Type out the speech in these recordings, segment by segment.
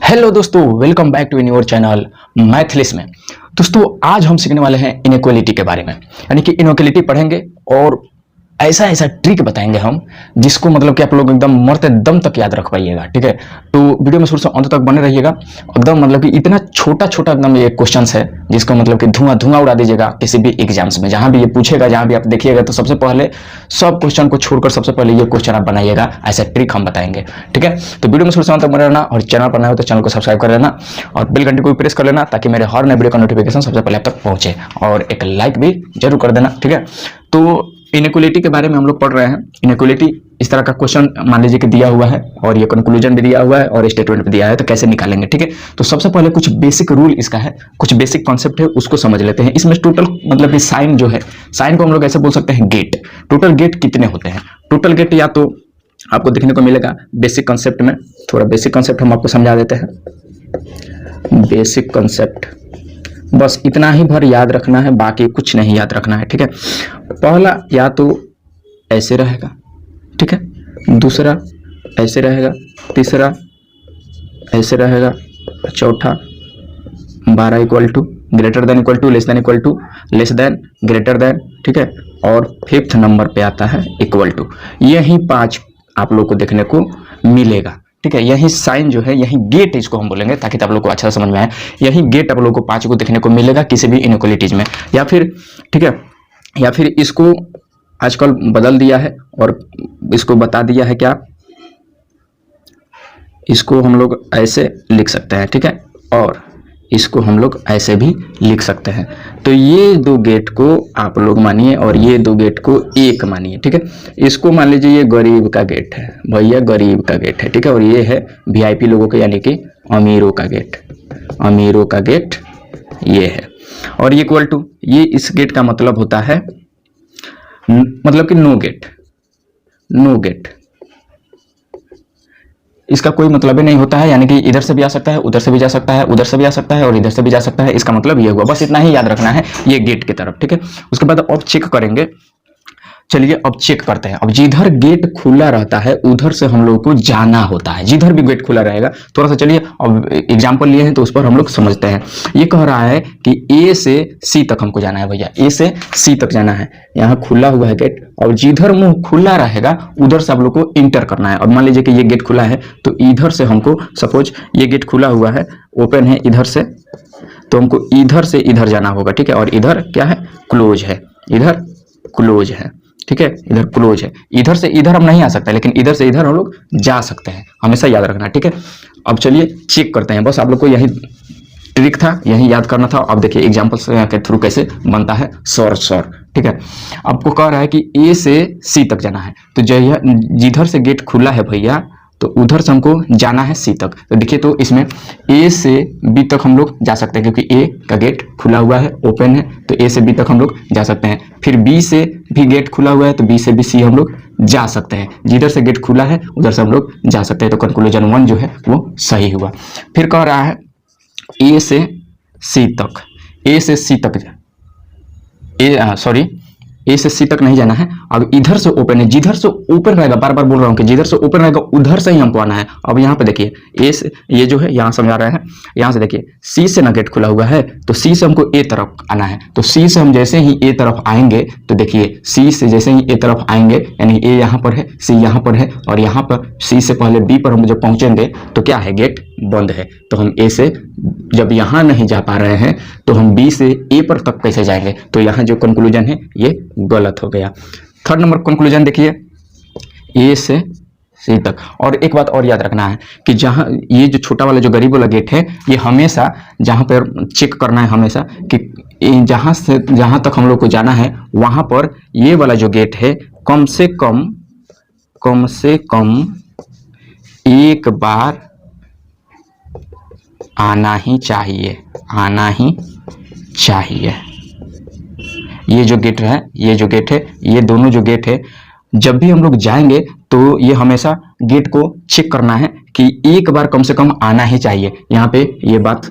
Hello दोस्तों, welcome back to in your channel Mathlist में। दोस्तों आज हम सीखने वाले हैं इनइक्वालिटी के बारे में, यानी कि इनइक्वालिटी पढ़ेंगे और ऐसा ऐसा ट्रिक बताएंगे हम जिसको मतलब कि आप लोग एकदम मरते दम तक याद रख पाइएगा। ठीक है, तो वीडियो में शुरू से अंत तक बने रहिएगा। एकदम मतलब कि इतना छोटा छोटा एकदम ये क्वेश्चन है जिसको मतलब कि धुआं धुआं उड़ा दीजिएगा किसी भी एग्जाम्स में, जहां भी ये पूछेगा, जहां भी आप देखिएगा तो सबसे पहले सब क्वेश्चन को छोड़कर सबसे पहले ये क्वेश्चन आप बनाइएगा। ऐसा ट्रिक हम बताएंगे। ठीक है, तो वीडियो में शुरू से अंत तक बने रहना और चैनल पर नए हो तो चैनल को सब्सक्राइब कर लेना और बेल घंटी को भी प्रेस कर लेना ताकि मेरे हर नए वीडियो का नोटिफिकेशन सबसे पहले आप तक पहुंचे, और एक लाइक भी जरूर कर देना। ठीक है, तो इनइक्वालिटी के बारे में हम लोग पढ़ रहे हैं। इनइक्वालिटी इस तरह का क्वेश्चन मान लीजिए कि दिया हुआ है और ये कंक्लूजन भी दिया हुआ है और स्टेटमेंट भी दिया है, तो कैसे निकालेंगे। ठीक है, तो सबसे पहले कुछ बेसिक रूल इसका है, कुछ बेसिक कॉन्सेप्ट है, उसको समझ लेते हैं। इसमें टोटल मतलब कि साइन जो है, साइन को हम लोग ऐसे बोल सकते हैं गेट। टोटल गेट कितने होते हैं? टोटल गेट या तो आपको देखने को मिलेगा बेसिक कॉन्सेप्ट में। थोड़ा बेसिक कॉन्सेप्ट हम आपको समझा देते हैं। बेसिक कॉन्सेप्ट बस इतना ही भर याद रखना है, बाकी कुछ नहीं याद रखना है। ठीक है, पहला या तो ऐसे रहेगा, ठीक है, दूसरा ऐसे रहेगा, तीसरा ऐसे रहेगा, चौथा 12 equal to, greater than equal to, less than equal to, less than, greater than. ठीक है, और फिफ्थ नंबर पे आता है इक्वल टू। यही 5 आप लोग को देखने को मिलेगा। ठीक है, यही साइन जो है, यही गेट इसको हम बोलेंगे ताकि आप लोग को अच्छा समझ में आए। यही गेट आप लोग को 5 को देखने को मिलेगा किसी भी इनइक्वालिटीज में, या फिर ठीक है, या फिर इसको आजकल बदल दिया है और इसको बता दिया है क्या, इसको हम लोग ऐसे लिख सकते हैं। ठीक है, और इसको हम लोग ऐसे भी लिख सकते हैं। तो ये 2 गेट को आप लोग मानिए और ये 2 गेट को एक मानिए। ठीक है, इसको मान लीजिए ये गरीब का गेट है, भैया गरीब का गेट है। ठीक है, और ये है वीआईपी लोगों का यानी कि अमीरों का गेट, अमीरों का गेट ये है। और ये इक्वल टू, ये इस गेट का मतलब होता है मतलब कि नो गेट, नो गेट, इसका कोई मतलब ही नहीं होता है, यानी कि इधर से भी आ सकता है, उधर से भी जा सकता है, उधर से भी आ सकता है और इधर से भी जा सकता है। इसका मतलब ये हुआ, बस इतना ही याद रखना है ये गेट की तरफ। ठीक है, उसके बाद अब चेक करेंगे। चलिए अब चेक करते हैं। अब जिधर गेट खुला रहता है उधर से हम लोग को जाना होता है, जिधर भी गेट खुला रहेगा। थोड़ा सा चलिए अब एग्जांपल लिए हैं तो उस पर हम लोग समझते हैं। ये कह रहा है कि ए से सी तक हमको जाना है भैया, ए से सी तक जाना है। यहाँ खुला हुआ है गेट और जिधर मुंह खुला रहेगा उधर से आप लोग को इंटर करना है। अब मान लीजिए कि ये गेट खुला है तो इधर से हमको, सपोज ये गेट खुला हुआ है, ओपन है इधर से, तो हमको इधर से इधर जाना होगा। ठीक है, और इधर क्या है, क्लोज है, इधर क्लोज है। ठीक है, इधर क्लोज है। इधर से इधर हम नहीं आ सकते, लेकिन इधर से इधर हम लोग जा सकते हैं, हमेशा याद रखना। ठीक है, अब चलिए चेक करते हैं। बस आप लोग को यही ट्रिक था, यही याद करना था। अब देखिए एग्जांपल्स के थ्रू कैसे बनता है सॉर। ठीक है, आपको कह रहा है कि ए से सी तक जाना है, तो जिधर से गेट खुला है भैया तो उधर से हमको जाना है सी तक। तो देखिए, तो इसमें ए से बी तक हम लोग जा सकते हैं क्योंकि ए का गेट खुला हुआ है, ओपन है, तो ए से बी तक हम लोग जा सकते हैं। फिर बी से भी गेट खुला हुआ है तो बी से भी सी हम लोग जा सकते हैं। जिधर से गेट खुला है उधर से हम लोग जा सकते हैं। तो कंक्लूजन 1 जो है वो सही हुआ। फिर कह रहा है ए से सी तक, ए से सी तक, ए से सी तक नहीं जाना है। अब इधर से ओपन है, जिधर से ओपन रहेगा, बार बार बोल रहा हूं कि जिधर से ओपन रहेगा उधर से ही हमको आना है। अब यहाँ पे देखिए ए से, ये जो है यहाँ समझा रहे हैं, यहाँ से देखिए सी से ना गेट खुला हुआ है तो सी से हमको ए तरफ आना है। तो सी से हम जैसे ही ए तरफ आएंगे तो देखिए सी से जैसे ही ए तरफ आएंगे, यानी ए यहाँ पर है, सी यहाँ पर है, और यहाँ पर सी से पहले बी पर हम जब पहुंचेंगे तो क्या है, गेट बंद है। तो हम ए से जब यहाँ नहीं जा पा रहे हैं तो हम बी से ए पर तक कैसे जाएंगे? तो यहाँ जो कंक्लूजन है ये गलत हो गया। थर्ड नंबर कंक्लूजन देखिए, ए से सी तक। और एक बात और याद रखना है कि जहाँ ये जो छोटा वाला जो गरीब वाला गेट है, ये हमेशा जहाँ पर चेक करना है हमेशा कि जहाँ से जहाँ तक हम लोग को जाना है वहाँ पर ये वाला जो गेट है कम से कम एक बार आना ही चाहिए, आना ही चाहिए। ये जो गेट है, ये जो गेट है, ये दोनों जो गेट है, जब भी हम लोग जाएंगे तो ये हमेशा गेट को चेक करना है कि एक बार कम से कम आना ही चाहिए। यहाँ पे ये बात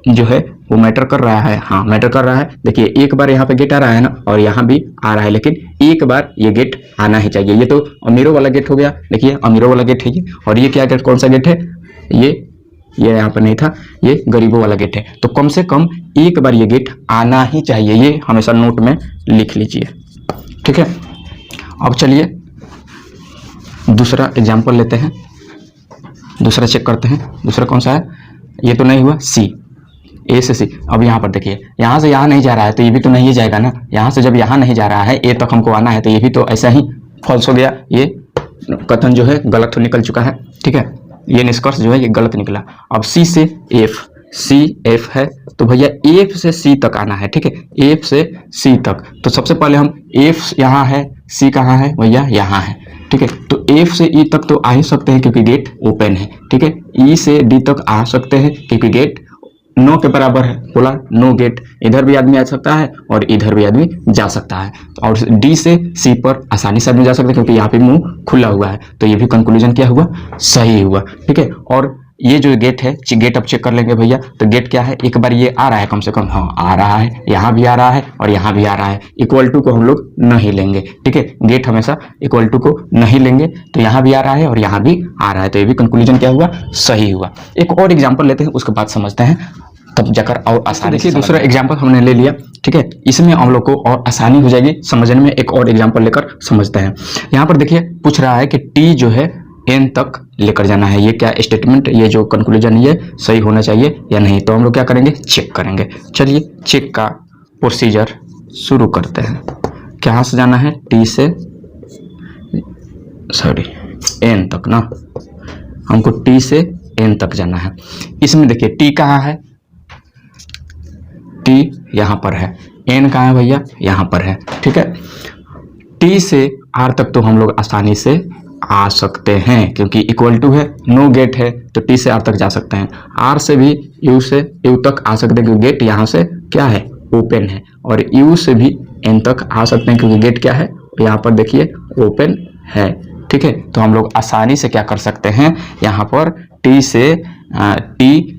जो है वो मैटर कर रहा है, हाँ मैटर कर रहा है। देखिए एक बार यहाँ पे गेट आ रहा है ना, और यहाँ भी आ रहा है, लेकिन एक बार ये गेट आना ही चाहिए। ये तो अमीरों वाला गेट हो गया, देखिए अमीरों वाला गेट है ये। और ये क्या गेट, कौन सा गेट है, ये ये यहाँ पर नहीं था, ये गरीबों वाला गेट है। तो कम से कम एक बार ये गेट आना ही चाहिए, ये हमेशा नोट में लिख लीजिए, ठीक है। अब चलिए दूसरा एग्जाम्पल लेते हैं, दूसरा चेक करते हैं। दूसरा कौन सा है, ये तो नहीं हुआ, सी, ए से सी। अब यहाँ पर देखिए, यहाँ से यहाँ नहीं जा रहा है तो ये भी तो नहीं जाएगा ना। यहाँ से जब यहाँ नहीं जा रहा है, ए तक हमको आना है, तो ये भी तो ऐसा ही फॉल्स हो गया। ये कथन जो है गलत हो निकल चुका है, ठीक है। ये निष्कर्ष जो है ये गलत निकला। अब सी से एफ, सी एफ है तो भैया एफ से सी तक आना है, ठीक है। एफ से सी तक, तो सबसे पहले हम एफ यहाँ है, सी कहाँ है भैया, यहाँ है, ठीक है। तो एफ से ई तक तो आ ही सकते हैं क्योंकि गेट ओपन है, ठीक है। ई से डी तक आ सकते हैं क्योंकि गेट नो के बराबर है, बोला नो गेट, इधर भी आदमी आ सकता है और इधर भी आदमी जा सकता है। और डी से सी पर आसानी से आदमी जा सकता है क्योंकि यहाँ पे मुंह खुला हुआ है। तो ये भी कंक्लूजन क्या हुआ, सही हुआ, ठीक है। और ये जो गेट है, गेट अब चेक कर लेंगे भैया। तो गेट क्या है, एक बार ये आ रहा है कम से कम, हाँ आ रहा है, यहाँ भी आ रहा है और यहाँ भी आ रहा है। इक्वल टू को हम लोग नहीं लेंगे, ठीक है। गेट हमेशा इक्वल टू को नहीं लेंगे, तो यहाँ भी आ रहा है और यहाँ भी आ रहा है, तो ये भी कंक्लूजन क्या हुआ, सही हुआ। एक और एग्जाम्पल लेते हैं, उसके बाद समझते हैं, तब जाकर और आसानी से। दूसरा एग्जाम्पल हमने ले लिया, ठीक है। इसमें हम लोग को और आसानी हो जाएगी समझने में। एक और एग्जाम्पल लेकर समझते हैं। यहाँ पर देखिए पूछ रहा है कि टी जो है एन तक लेकर जाना है। ये क्या स्टेटमेंट, ये जो कंक्लूजन ये सही होना चाहिए या नहीं। तो हम लोग क्या करेंगे, चेक करेंगे। चलिए चेक का प्रोसीजर शुरू करते हैं। कहाँ से जाना है, टी से एन तक ना, हमको टी से एन तक जाना है। इसमें देखिए टी कहाँ है, टी यहाँ पर है, एन कहाँ है भैया, यहाँ पर है, ठीक है। टी से आर तक तो हम लोग आसानी से आ सकते हैं क्योंकि इक्वल टू है, नो गेट है, तो टी से आर तक जा सकते हैं। आर से भी यू से यू तक आ सकते हैं क्योंकि गेट यहाँ से क्या है, ओपन है। और यू से भी एन तक आ सकते हैं क्योंकि गेट क्या है, यहाँ पर देखिए ओपन है, ठीक है। तो हम लोग आसानी से क्या कर सकते हैं, यहाँ पर टी से टी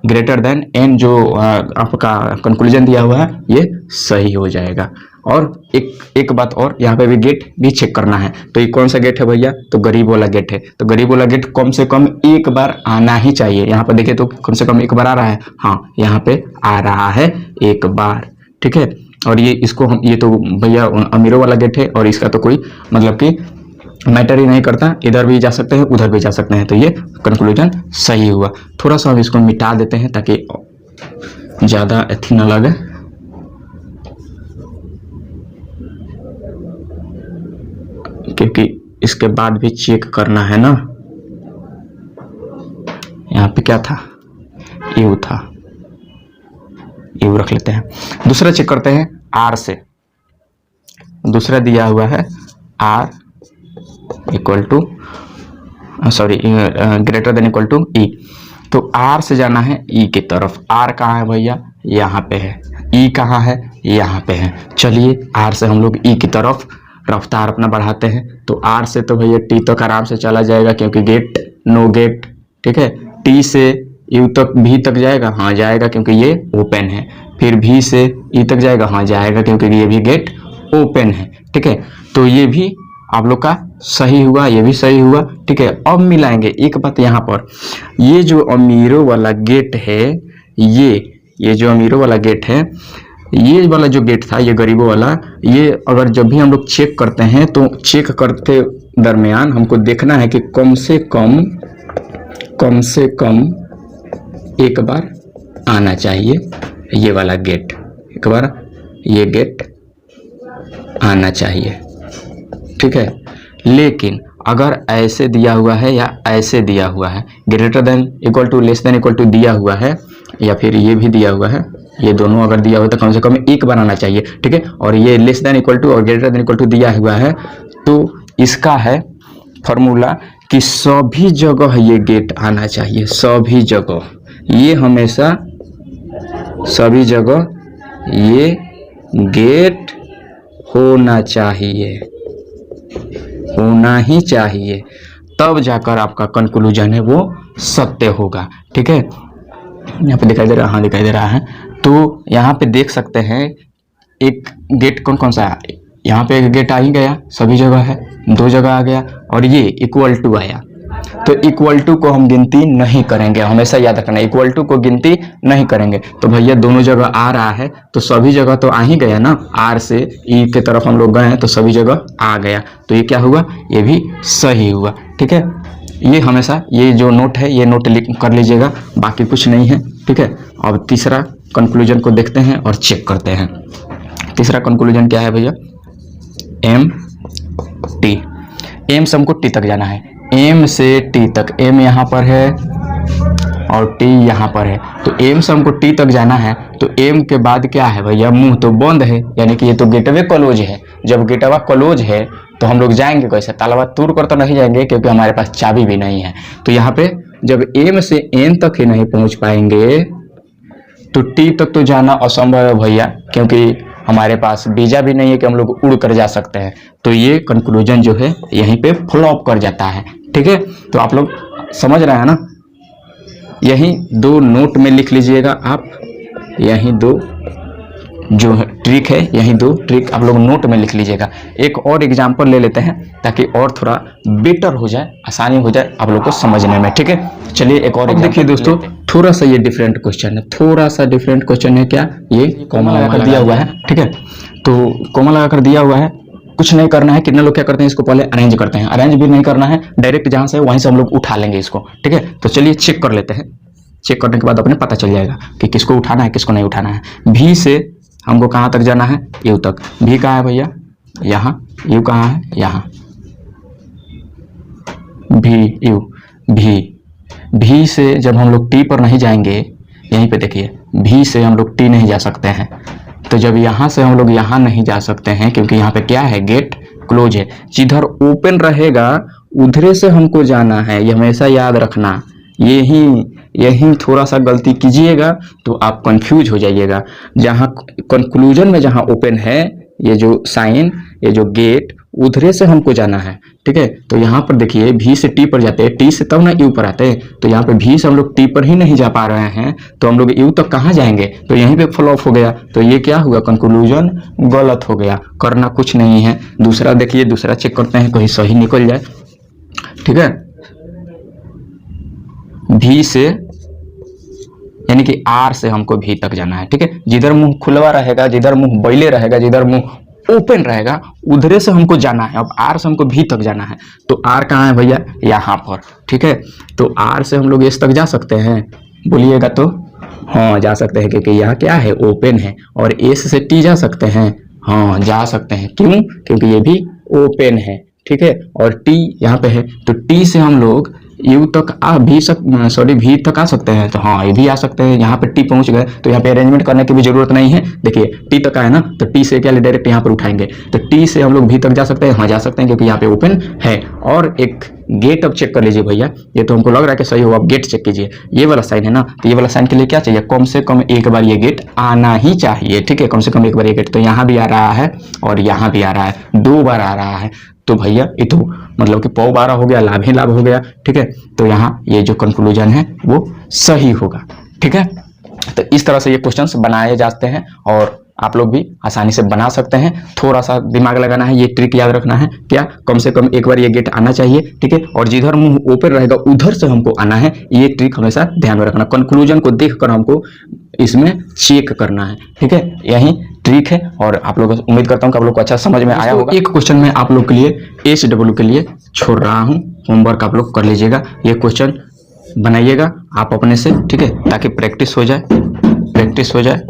ग्रेटर देन एन जो आपका कंक्लूजन दिया हुआ है ये सही हो जाएगा। और एक बात और, यहाँ पे भी गेट भी चेक करना है। तो ये कौन सा गेट है भैया, तो गरीब वाला गेट है। तो गरीब वाला गेट कम से कम एक बार आना ही चाहिए। यहाँ पर देखिए तो कम से कम एक बार आ रहा है, हाँ यहाँ पे आ रहा है एक बार, ठीक है। और ये इसको हम, ये तो भैया अमीरों वाला गेट है और इसका तो कोई मतलब कि मैटर ही नहीं करता, इधर भी जा सकते हैं उधर भी जा सकते हैं। तो ये कंक्लूजन सही हुआ। थोड़ा सा हम इसको मिटा देते हैं ताकि ज़्यादा अच्छी ना लगे। क्योंकि इसके बाद भी चेक करना है ना। यहाँ पे क्या था, यू था, यू रख लेते हैं। दूसरा चेक करते हैं आर से। दूसरा दिया हुआ है R equal to greater than equal to E. तो आर से जाना है ई की तरफ। आर कहाँ है भैया, यहाँ पे है। ई कहाँ है, यहाँ पे है। चलिए आर से हम लोग ई की तरफ रफ्तार अपना बढ़ाते हैं। तो आर से तो भैया टी तक आराम से चला जाएगा क्योंकि गेट नो गेट, ठीक है। टी से यू तक भी तक जाएगा, हाँ जाएगा क्योंकि ये ओपन है। फिर भी से ई तक जाएगा, हाँ जाएगा क्योंकि ये भी गेट ओपन है, ठीक है। तो ये भी आप लोग का सही हुआ, ये भी सही हुआ, ठीक है। अब मिलाएंगे एक बात यहाँ पर, ये जो अमीरों वाला गेट है, ये जो अमीरों वाला गेट है, ये वाला जो गेट था ये गरीबों वाला, ये अगर जब भी हम लोग चेक करते हैं तो चेक करते दरमियान हमको देखना है कि कम से कम एक बार आना चाहिए ये वाला गेट, एक बार ये गेट आना चाहिए, ठीक है। लेकिन अगर ऐसे दिया हुआ है या ऐसे दिया हुआ है, greater than equal to less than equal to दिया हुआ है, या फिर ये भी दिया हुआ है, ये दोनों अगर दिया हुआ है तो कम से कम एक बार आना चाहिए, ठीक है। और ये लेस देन इक्वल टू और ग्रेटर देन इक्वल टू दिया हुआ है, तो इसका है फॉर्मूला कि सभी जगह ये गेट आना चाहिए, सभी जगह, ये हमेशा सभी जगह ये गेट होना चाहिए, होना ही चाहिए, तब जाकर आपका कंक्लूजन है वो सत्य होगा, ठीक है। यहाँ पे दिखाई दे रहा है, हाँ दिखाई दे रहा है। तो यहाँ पे देख सकते हैं एक गेट कौन कौन सा है, यहाँ पे एक गेट आ ही गया, सभी जगह है, दो जगह आ गया, और ये इक्वल टू आया, तो इक्वल टू को हम गिनती नहीं करेंगे, हमेशा याद रखना इक्वल टू को गिनती नहीं करेंगे। तो भैया दोनों जगह आ रहा है तो सभी जगह तो आ ही गया ना, आर से ई के तरफ हम लोग गए हैं तो सभी जगह आ गया, तो ये क्या हुआ, ये भी सही हुआ। ठीक है, ये हमेशा ये जो नोट है ये नोट लिख कर लीजिएगा, बाकी कुछ नहीं है। ठीक है, अब तीसरा कंक्लूजन को देखते हैं और चेक करते हैं। तीसरा कंक्लूजन क्या है भैया, एम टी, एम से हमको टी तक जाना है, एम से टी तक, एम यहाँ पर है और टी यहाँ पर है, तो एम से हमको टी तक जाना है। तो एम के बाद क्या है भैया, मुंह तो बंद है, यानी कि ये तो गेटवे क्लोज है। जब गेटवा क्लोज है तो हम लोग जाएंगे कैसे, तालाबा तोड़ कर तो नहीं जाएंगे क्योंकि हमारे पास चाबी भी नहीं है। तो यहाँ पे जब एम से एन तक ही नहीं पहुंच पाएंगे तो टी तक तो जाना असंभव है भैया, क्योंकि हमारे पास वीजा भी नहीं है कि हम लोग उड़ कर जा सकते हैं। तो ये कंक्लूजन जो है यहीं पे फ्लॉप कर जाता है। ठीक है, तो आप लोग समझ रहे हैं ना, यही दो नोट में लिख लीजिएगा आप, यही दो जो है ट्रिक है, यही दो ट्रिक आप लोग नोट में लिख लीजिएगा। एक और एग्जांपल ले लेते हैं ताकि और थोड़ा बेटर हो जाए, आसानी हो जाए आप लोग को समझने में। ठीक है, चलिए एक और देखिए दोस्तों, थोड़ा सा ये डिफरेंट क्वेश्चन है, थोड़ा सा डिफरेंट क्वेश्चन है। क्या, ये कॉमा लगाकर दिया हुआ है। ठीक है, तो कॉमा लगाकर दिया हुआ है, कुछ नहीं करना है। कितने लोग क्या करते हैं, इसको पहले अरेंज करते हैं, अरेंज भी नहीं करना है, डायरेक्ट जहां से वहीं से हम लोग उठा लेंगे इसको। ठीक है, तो चलिए चेक कर लेते हैं। चेक करने के बाद अपने पता चल जाएगा कि किसको उठाना है किसको नहीं उठाना है। भी से हमको कहाँ तक जाना है, यू तक। भी कहाँ है भैया, यहाँ। यू कहाँ है, यहाँ। भी यू, भी से जब हम लोग टी पर नहीं जाएंगे, यहीं पे देखिए, भी से हम लोग टी नहीं जा सकते हैं। तो जब यहाँ से हम लोग यहाँ नहीं जा सकते हैं क्योंकि यहाँ पे क्या है, गेट क्लोज है। जिधर ओपन रहेगा उधरे से हमको जाना है, ये हमेशा याद रखना। यही थोड़ा सा गलती कीजिएगा तो आप कंफ्यूज हो जाइएगा। जहाँ कंक्लूजन में जहाँ ओपन है, ये जो साइन, ये जो गेट, उधरे से हमको जाना है। ठीक है, तो यहाँ पर देखिए भी से टी पर जाते हैं, टी से तब ना यू पर आते हैं। तो यहाँ पे भी से हम लोग टी पर ही नहीं जा पा रहे हैं तो हम लोग यू तक कहाँ जाएंगे, तो यहीं पे फ्लॉप हो गया। तो ये क्या हुआ, कंक्लूजन गलत हो गया, करना कुछ नहीं है। दूसरा देखिए, दूसरा चेक करते हैं कहीं सही निकल जाए। ठीक है, भी से यानी कि आर से हमको भी तक जाना है। ठीक है, जिधर मुंह खुलवा रहेगा, जिधर मुंह बैले रहेगा, जिधर मुंह ओपन रहेगा, उधरे से हमको जाना है। अब आर से हमको भी तक जाना है, तो आर कहाँ है भैया, यहाँ पर। ठीक है, तो आर से हम लोग एस तक जा सकते हैं, बोलिएगा तो हाँ जा सकते हैं, क्योंकि यहाँ क्या है, ओपन है। और एस से टी जा सकते हैं, हाँ जा सकते हैं। क्यों, क्योंकि ये भी ओपन है। ठीक है, और टी यहाँ पे है, तो टी से हम लोग यू तक भी तक आ सकते हैं। तो हाँ ये भी आ सकते हैं। यहाँ पे टी पहुंच गए तो यहाँ पे अरेंजमेंट करने की भी जरूरत नहीं है। देखिए टी तक आए ना, तो टी से क्या डायरेक्ट यहाँ पर उठाएंगे, तो टी से हम लोग भी तक जा सकते हैं, हाँ जा सकते हैं, क्योंकि यहाँ पे ओपन है। और एक गेट अब चेक कर लीजिए भैया, ये तो हमको लग रहा है कि सही हो। आप गेट चेक कीजिए, ये वाला साइन है ना, तो ये वाला साइन के लिए क्या चाहिए, कम से कम एक बार ये गेट आना ही चाहिए। ठीक है, कम से कम एक बार ये गेट, तो यहाँ भी आ रहा है और यहाँ भी आ रहा है, 2 बार आ रहा है। तो भैया ये तो मतलब कि 12 हो गया, लाभ ही लाभ हो गया। ठीक है, तो यहाँ ये जो कंक्लूजन है वो सही होगा। ठीक है, तो इस तरह से ये क्वेश्चंस बनाए जाते हैं और आप लोग भी आसानी से बना सकते हैं। थोड़ा सा दिमाग लगाना है, ये ट्रिक याद रखना है, क्या कम से कम एक बार ये गेट आना चाहिए। ठीक है, और जिधर मुंह ओपन रहेगा उधर से हमको आना है, ये ट्रिक हमेशा ध्यान में रखना। कंक्लूजन को देखकर हमको इसमें चेक करना है। ठीक है, यही ट्रिक है और आप लोग उम्मीद करता हूँ कि आप लोग को अच्छा समझ में आया होगा। एक क्वेश्चन मैं आप लोग के लिए HW के लिए छोड़ रहा हूँ, होमवर्क आप लोग कर लीजिएगा। ये क्वेश्चन बनाइएगा आप अपने से, ठीक है, ताकि प्रैक्टिस हो जाए, प्रैक्टिस हो जाए।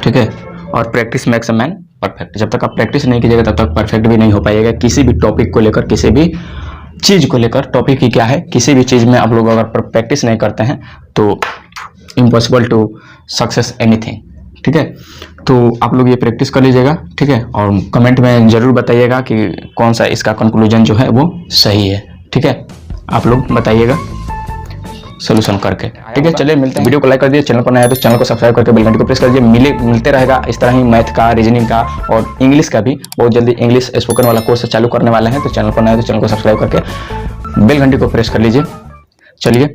ठीक है, और practice makes a man perfect. जब तक आप प्रैक्टिस नहीं कीजिएगा तब तक परफेक्ट भी नहीं हो पाएगा। किसी भी टॉपिक को लेकर, किसी भी चीज को लेकर, टॉपिक ही क्या है, किसी भी चीज में आप लोग अगर प्रैक्टिस नहीं करते हैं तो इम्पॉसिबल टू सक्सेस एनीथिंग। ठीक है, तो आप लोग ये प्रैक्टिस कर लीजिएगा। ठीक है, और कमेंट में जरूर बताइएगा कि कौन सा इसका कंक्लूजन जो है वो सही है। ठीक है, आप लोग बताइएगा सोल्यूशन करके। ठीक है, चलिए मिलते हैं। वीडियो को लाइक कर दीजिए, चैनल पर नया है तो चैनल को सब्सक्राइब करके बेल घंटी को प्रेस कर दीजिए। मिलते रहेगा इस तरह ही मैथ का, रीजनिंग का और इंग्लिश का भी। बहुत जल्दी इंग्लिश स्पोकन वाला कोर्स चालू करने वाले हैं, तो चैनल पर नया है तो चैनल को सब्सक्राइब करके बेल घंटी को प्रेस कर लीजिए। चलिए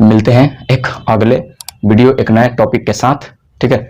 मिलते हैं एक अगले वीडियो, एक नए टॉपिक के साथ। ठीक है।